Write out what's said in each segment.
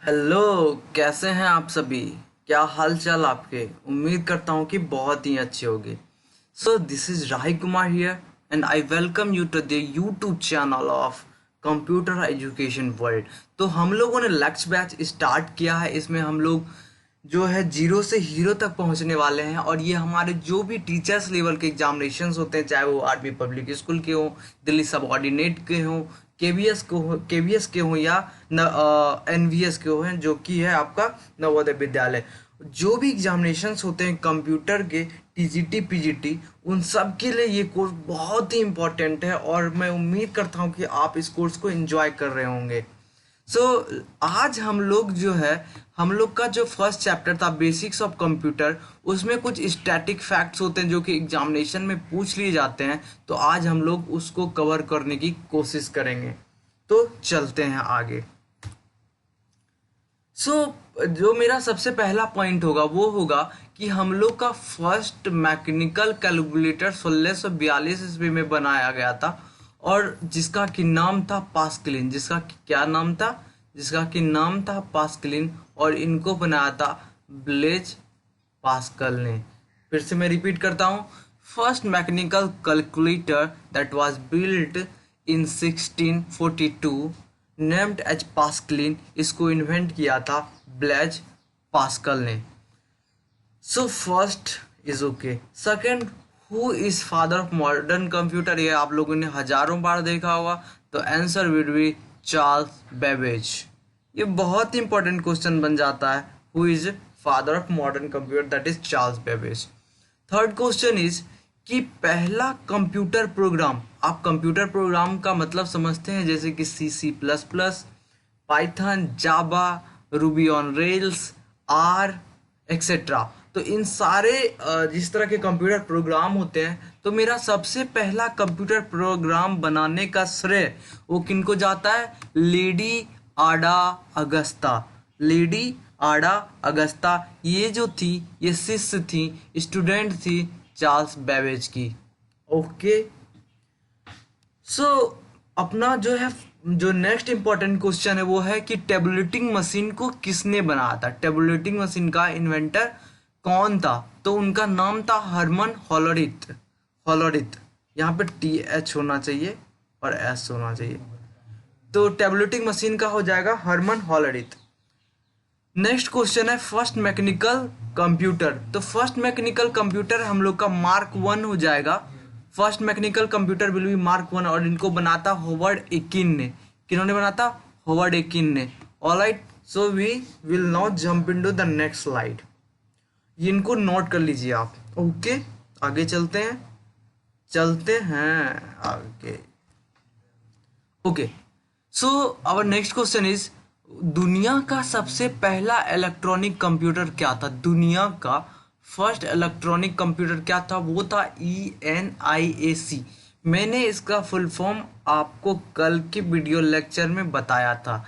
Hello. कैसे हैं आप सभी? क्या हाल चाल आपके? उम्मीद करता हूँ कि बहुत ही अच्छे होंगे। So this is Rahi Kumar here and I welcome you to the YouTube channel of computer education world. तो हम लोगों ने लक्ष्य बैच स्टार्ट किया है। इसमें हम लोग जो है जीरो से हीरो तक पहुंचने वाले हैं, और ये हमारे जो भी टीचर्स लेवल के एग्जामिनेशंस होते हैं, चाहे वो आर्मी पब्लिक स्कूल के हों, दिल्ली सबऑर्डिनेट के हों, केवीएस के हों या एनवीएस के हों, जो कि है आपका नवोदय विद्यालय। जो भी एग्जामिनेशंस होते हैं कंप्यूटर के, टीजीटी पीजीटी, उन सब के लिए ये कोर्स बहुत ही इम्पोर्टेंट है, और मैं उम्मीद करता हूँ कि आप इस कोर्स को एंजॉय कर रहे होंगे। सो आज हम लोग जो है, हम लोग का जो फर्स्ट चैप्टर था बेसिक्स ऑफ कंप्यूटर, उसमें कुछ स्टैटिक फैक्ट्स होते हैं जो कि एग्जामिनेशन में पूछ लिए जाते हैं। तो आज हम लोग उसको कवर करने की कोशिश करेंगे। तो चलते हैं आगे। जो मेरा सबसे पहला पॉइंट होगा वो होगा कि हम लोग का फर्स्ट मैकेनिकल कैलकुलेटर 1642 ईस्वी में बनाया गया था, और जिसका कि नाम था पास्कलिन। जिसका कि क्या नाम था? जिसका कि नाम था पास्कलिन, और इनको बनाया था ब्लेज पास्कल ने। फिर से मैं रिपीट करता हूँ। First mechanical calculator that was built in 1642 named as Pascaline, इसको इन्वेंट किया था ब्लेज पास्कल ने। So first is okay. Second, who is father of modern computer? ये आप लोगों ने हजारों बार देखा होगा, तो answer will be Charles Babbage. ये बहुत ही इंपॉर्टेंट क्वेश्चन बन जाता है। Who is father of modern computer? That is Charles Babbage. Third question is कि पहला कंप्यूटर प्रोग्राम, आप कंप्यूटर प्रोग्राम का मतलब समझते हैं, जैसे कि C++, Python, Java, Ruby on Rails, R, etcetera. तो इन सारे जिस तरह के कंप्यूटर प्रोग्राम होते हैं, तो मेरा सबसे पहला कंप्यूटर प्रोग्राम बनाने का श्रेय वो किनको जाता है? Lady Ada Augusta. Lady Ada Augusta, ये जो थी, ये शिष्य थी, स्टूडेंट थी चार्ल्स बेबेज की। ओके। सो अपना जो है, जो नेक्स्ट इंपॉर्टेंट क्वेश्चन है वो है कि टेबुलेटिंग मशीन को किसने बनाया था? टेबुलेटिंग मशीन का इन्वेंटर कौन था? तो उनका नाम था हरमन होलोरिथ। होलोरिथ, यहाँ पे TH होना चाहिए और S होना चाहिए। तो टेबुलेटिंग मशीन का हो जाएगा हरमन होलोरिथ। नेक्स्ट क्वेश्चन है फर्स्ट मैकेनिकल कंप्यूटर। तो फर्स्ट मैकेनिकल कंप्यूटर हम लोग का Mark 1 हो जाएगा। First mechanical computer will be Mark 1, और इनको बनाता होवर्ड एकिन ने। किन्होंने बनाता? होवर्ड एकिन ने। Alright, so we will now jump into the next slide. इनको नोट कर लीजिए आप। ओके, आगे चलते हैं। आगे। Okay, so our next question is दुनिया का सबसे पहला इलेक्ट्रॉनिक कंप्यूटर क्या था? दुनिया का फर्स्ट इलेक्ट्रॉनिक कंप्यूटर क्या था? वो था ENIAC। मैंने इसका फुल फॉर्म आपको कल के वीडियो लेक्चर में बताया था।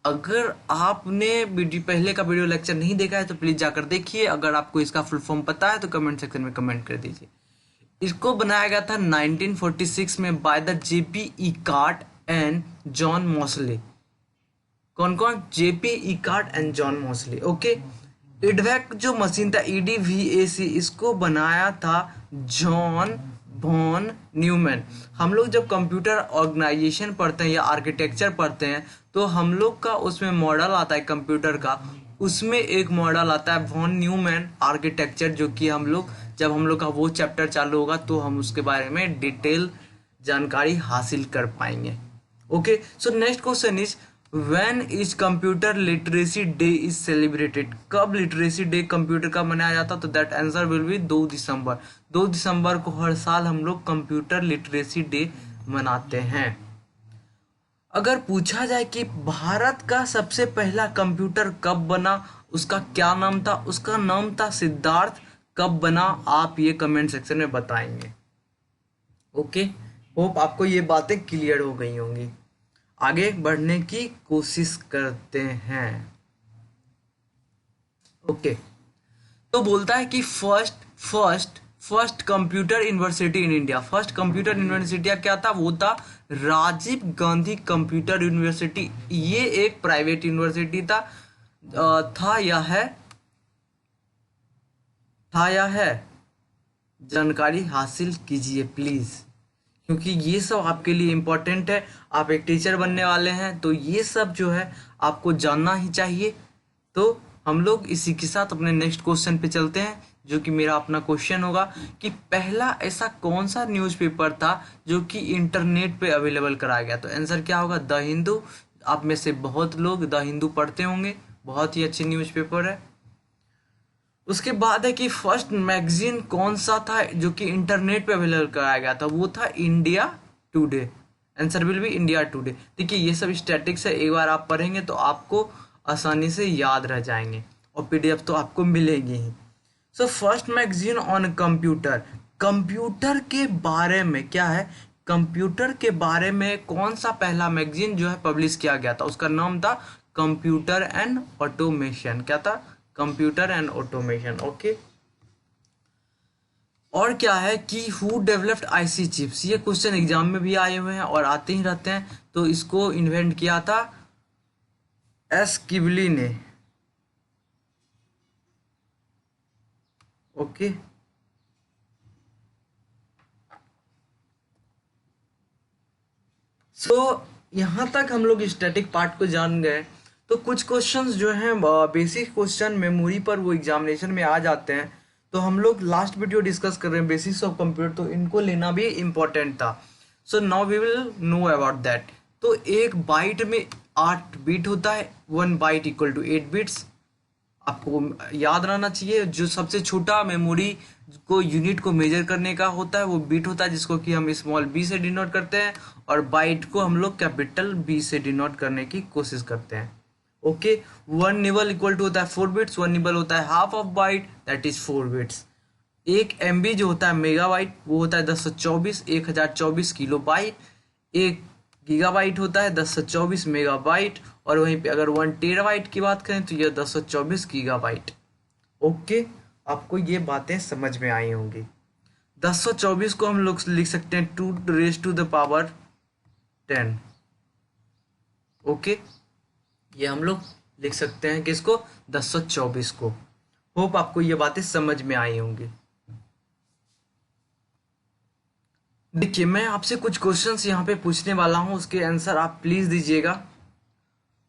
अगर आपने वीडियो पहले का वीडियो लेक्चर नहीं देखा है तो प्लीज जाकर देखिए। अगर आपको इसका फुल फॉर्म पता है तो कमेंट सेक्शन में कमेंट कर दीजिए। इसको बनाया गया था 1946 में by the JP Ekart and John Mauchly. कौन कौन? JP Ekart and John Mauchly. Okay. इडवैक जो मशीन था EDVAC, इसको बनाया था जॉन वॉन न्यूमैन। हम लोग जब कंप्यूटर ऑर्गेनाइजेशन पढ़ते हैं या आर्किटेक्चर पढ़ते हैं, तो हम लोग का उसमें मॉडल आता है कंप्यूटर का। उसमें एक मॉडल आता है वॉन न्यूमैन आर्किटेक्चर, जो कि हम लोग जब हम लोग का वो चैप्टर चालू होगा तो हम उसके बारे में डिटेल जानकारी हासिल कर पाएंगे। Okay, so next question is when is computer literacy day is celebrated? कब लिटरेसी डे कंप्यूटर का मनाया जाता? तो दैट आंसर विल बी 2 दिसंबर। 2 दिसंबर को हर साल हम लोग कंप्यूटर लिटरेसी डे मनाते हैं। अगर पूछा जाए कि भारत का सबसे पहला कंप्यूटर कब बना, उसका क्या नाम था? उसका नाम था सिद्धार्थ। कब बना, आप ये कमेंट सेक्शन में बताएंगे। ओके, होप आपको ये बातें क्लियर हो गई होंगी। आगे बढ़ने की कोशिश करते हैं। ओके, तो बोलता है कि first computer university in India. First computer university क्या था? वो था राजीव गांधी कंप्यूटर यूनिवर्सिटी, ये एक प्राइवेट यूनिवर्सिटी था या है, जानकारी हासिल कीजिए प्लीज, क्योंकि ये सब आपके लिए इम्पोर्टेंट है। आप एक टीचर बनने वाले हैं तो ये सब जो है आपको जानना ही चाहिए। तो हम लोग इसी के साथ अपने नेक्स्ट क्वेश्चन पे चलते हैं, जो कि मेरा अपना क्वेश्चन होगा कि पहला ऐसा कौन सा न्यूज़पेपर था जो कि इंटरनेट पे अवेलेबल कराया गया। तो आंसर क्या होगा, द हिंदू। आप में से बहुत लोग द हिंदू पढ़ते होंगे, बहुत ही अच्छी न्यूज़पेपर है। उसके बाद है कि फर्स्ट मैगजीन कौन सा था जो कि इंटरनेट पे अवेलेबल कराया गया था, वो था India today. Answer will B India today. देखिए ये सब स्टैटिक्स है, एक बार आप पढ़ेंगे तो आपको आसानी से याद रह जाएंगे और पीडीएफ तो आपको मिलेगी ही। So first magazine on computer, computer के बारे में क्या है, कंप्यूटर के बारे में कौन सा पहला मैगजीन जो है पब्लिश किया गया था, उसका नाम था कंप्यूटर एंड ऑटोमेशन। क्या था, कंप्यूटर एंड ऑटोमेशन। ओके, और क्या है कि हु डेवलप्ड आईसी चिप्स, ये क्वेश्चन एग्जाम में भी आए हुए हैं और आते ही रहते हैं। तो इसको इन्वेंट किया था एस किबली ने। ओके, सो यहाँ तक हम लोग स्टैटिक पार्ट को जान गए। तो कुछ क्वेश्चंस जो हैं बेसिक क्वेश्चन मेमोरी पर वो एग्जामिनेशन में आ जाते हैं। तो हम लोग लास्ट वीडियो डिस्कस कर रहे हैं बेसिक्स ऑफ कंप्यूटर, तो इनको लेना भी इम्पोर्टेंट था। So now we will know about that. तो एक बाइट में 8 बीट होता है, 1 बाइट इक्वल टू 8 बिट्स। आपको याद रहना चाहिए, जो सबसे छोटा मेमोरी को यूनिट को मेजर करने का होता है वो बीट होता है, जिसको कि हम स्मॉल बी से डिनोट करते हैं, और बाइट को हम लोग कैपिटल बी से डिनोट करने की कोशिश करते हैं। ओके, 1 निबल इक्वल टू होता है 4 बिट्स, 1 निबल होता है half of bite, that is 4 bits. एक एमबी जो होता है मेगाबाइट वो होता है 1024, 1024 किलो बाइट। एक गीगाबाइट होता है 1024 मेगाबाइट, और वहीं पे अगर 1 टेराबाइट की बात करें तो यह 1024 गीगाबाइट। ओके, आपको ये बातें समझ में आई होंगी। 1024 को हम लोग लिख सकते हैं 2 raise to the power 10। Okay, ये हम लोग लिख सकते हैं किसको, 1024 को। होप आपको ये बातें समझ में आई होंगी। देखिए मैं आपसे कुछ क्वेश्चंस यहाँ पे पूछने वाला हूँ, उसके आंसर आप प्लीज दीजिएगा।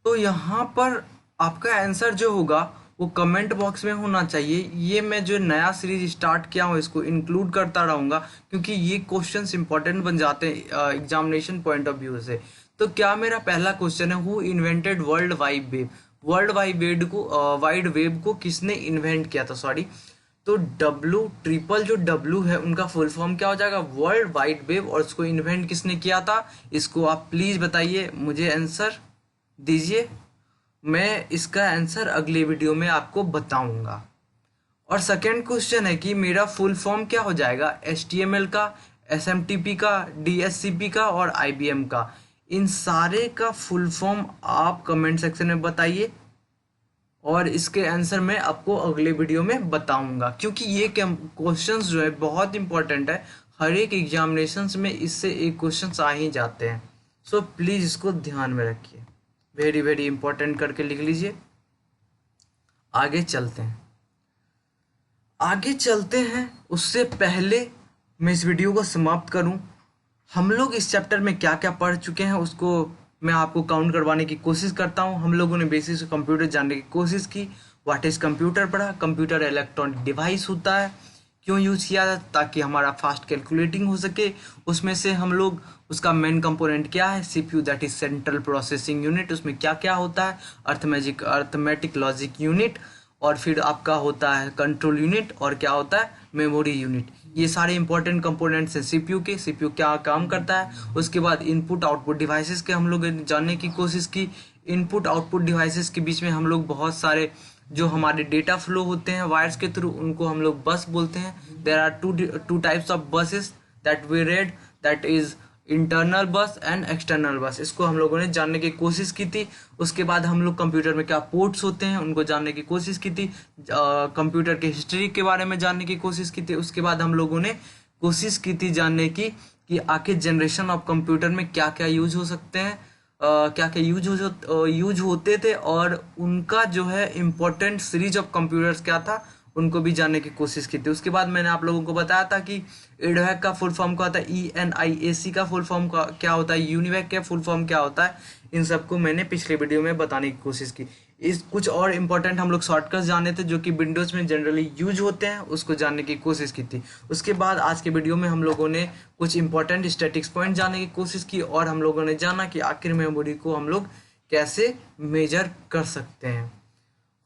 तो यहाँ पर आपका आंसर जो होगा वो कमेंट बॉक्स में होना चाहिए। ये मैं जो नया सीरीज स्टार्ट किया हूँ इसको इंक्लूड करता रहूँगा, क्योंकि ये क्वेश्चंस इंपॉर्टेंट बन जाते हैं एग्जामिनेशन पॉइंट ऑफ व्यू से। तो क्या मेरा पहला क्वेश्चन है, who invented world wide web, world wide web को किसने इन्वेंट किया था, सॉरी। तो ट्रिपल जो डब्लू है उनका फुल फॉर्म क्या हो जाएगा, वर्ल्ड वाइड वेब, और उसको इन्वेंट किसने किया था, इसको आप प्लीज बताइए, मुझे आंसर दीजिए। मैं इसका आंसर अगले वीडियो में आपको बताऊंगा। और सेकेंड क्वेश्चन है कि मेरा फुल फॉर्म क्या हो जाएगा, HTML का, SMTP का, DSCP का और IBM का। इन सारे का फुल फॉर्म आप कमेंट सेक्शन में बताइए, और इसके आंसर मैं आपको अगले वीडियो में बताऊंगा, क्योंकि ये क्वेश्चंस जो है बहुत इंपॉर्टेंट है। हर एक एग्जामिनेशंस में इससे एक क्वेश्चंस आ ही जाते हैं। सो प्लीज इसको ध्यान में रखिए, वेरी वेरी इंपॉर्टेंट करके लिख लीजिए। आगे चलते हैं। उससे पहले मैं इस वीडियो को समाप्त करूं, हम लोग इस चैप्टर में क्या क्या पढ़ चुके हैं उसको मैं आपको काउंट करवाने की कोशिश करता हूं। हम लोगों ने बेसिक्स कंप्यूटर जानने की कोशिश की। व्हाट इज कंप्यूटर पढ़ा, कंप्यूटर इलेक्ट्रॉनिक डिवाइस होता है, क्यों यूज किया जाता है, ताकि हमारा फास्ट कैलकुलेटिंग हो सके। उसमें से हम लोग उसका मेन कंपोनेंट क्या है, CPU, that is central processing unit, उसमें क्या क्या होता है, अर्थमेटिक लॉजिक यूनिट, और फिर आपका होता है कंट्रोल यूनिट, और क्या होता है मेमोरी यूनिट। ये सारे इंपॉर्टेंट कंपोनेंट्स हैं CPU के। CPU क्या काम करता है। उसके बाद इनपुट आउटपुट डिवाइसेस के हम लोग जानने की कोशिश की। इनपुट आउटपुट डिवाइसेस के बीच में हम लोग बहुत सारे जो हमारे डेटा फ्लो होते हैं वायर्स के थ्रू, उनको हम लोग बस बोलते हैं। There are two types of buses that we read, that is internal bus and external bus. इसको हम लोगों ने जानने की कोशिश की थी। उसके बाद हम लोग कंप्यूटर में क्या पोर्ट्स होते हैं उनको जानने की कोशिश की थी। कंप्यूटर के हिस्ट्री के बारे में जानने की कोशिश की थी। उसके बाद हम लोगों ने कोशिश की थी जानने की कि आखिर जनरेशन ऑफ कंप्यूटर में क्या क्या यूज हो सकते हैं, क्या क्या यूज होते थे, और उनका जो है इम्पोर्टेंट सीरीज ऑफ कंप्यूटर्स क्या था, उनको भी जानने की कोशिश की थी। उसके बाद मैंने आप लोगों को बताया था कि EDVAC का फुल फॉर्म क्या होता है, ENIAC का फुल फॉर्म क्या होता है, यूनिवैक का फुल फॉर्म क्या होता है, इन सबको मैंने पिछले वीडियो में बताने की कोशिश की। इस कुछ और इम्पोर्टेंट हम लोग शॉर्टकट्स जाने थे जो कि विंडोज़ में जनरली यूज होते हैं, उसको जानने की कोशिश की थी। उसके बाद आज के वीडियो में हम लोगों ने कुछ इंपॉर्टेंट स्टैटिक्स पॉइंट जानने की कोशिश की, और हम लोगों ने जाना कि आखिर मेमोरी को हम लोग कैसे मेजर कर सकते हैं।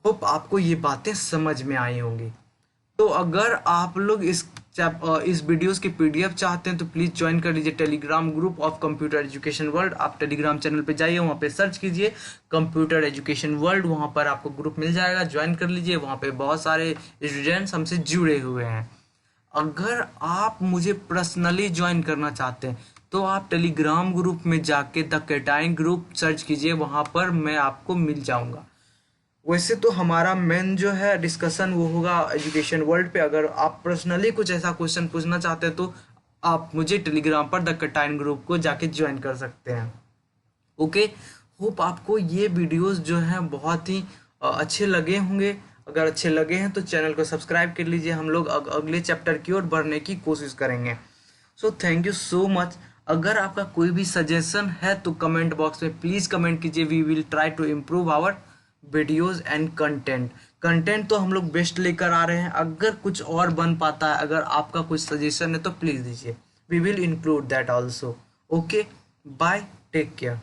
होप आपको ये बातें समझ में आई होंगी। तो अगर आप लोग इस वीडियोस की PDF चाहते हैं तो प्लीज़ ज्वाइन कर लीजिए Telegram group of computer education world. आप टेलीग्राम चैनल पे जाइए, वहाँ पे सर्च कीजिए कंप्यूटर एजुकेशन वर्ल्ड, वहाँ पर आपको ग्रुप मिल जाएगा, ज्वाइन कर लीजिए। वहाँ पे बहुत सारे स्टूडेंट्स हमसे जुड़े हुए हैं। अगर आप मुझे पर्सनली ज्वाइन करना चाहते हैं तो आप टेलीग्राम ग्रुप में जाके द कैटाइन ग्रुप सर्च कीजिए, वहाँ पर मैं आपको मिल जाऊँगा। वैसे तो हमारा मेन जो है डिस्कशन वो होगा एजुकेशन वर्ल्ड पे। अगर आप पर्सनली कुछ ऐसा क्वेश्चन पूछना चाहते हैं तो आप मुझे टेलीग्राम पर द कैटाइन ग्रुप को जाके ज्वाइन कर सकते हैं। ओके, होप आपको ये वीडियोस जो हैं बहुत ही अच्छे लगे होंगे। अगर अच्छे लगे हैं तो चैनल को सब्सक्राइब कर लीजिए। हम लोग अगले चैप्टर की ओर बढ़ने की कोशिश करेंगे। So thank you so much. अगर आपका कोई भी सजेशन है तो कमेंट बॉक्स में प्लीज़ कमेंट कीजिए। We will try to improve our videos and content तो हम लोग बेस्ट लेकर आ रहे हैं। अगर कुछ और बन पाता है, अगर आपका कुछ सजेशन है तो प्लीज़ दीजिए, we will include that also. Okay, bye, take care.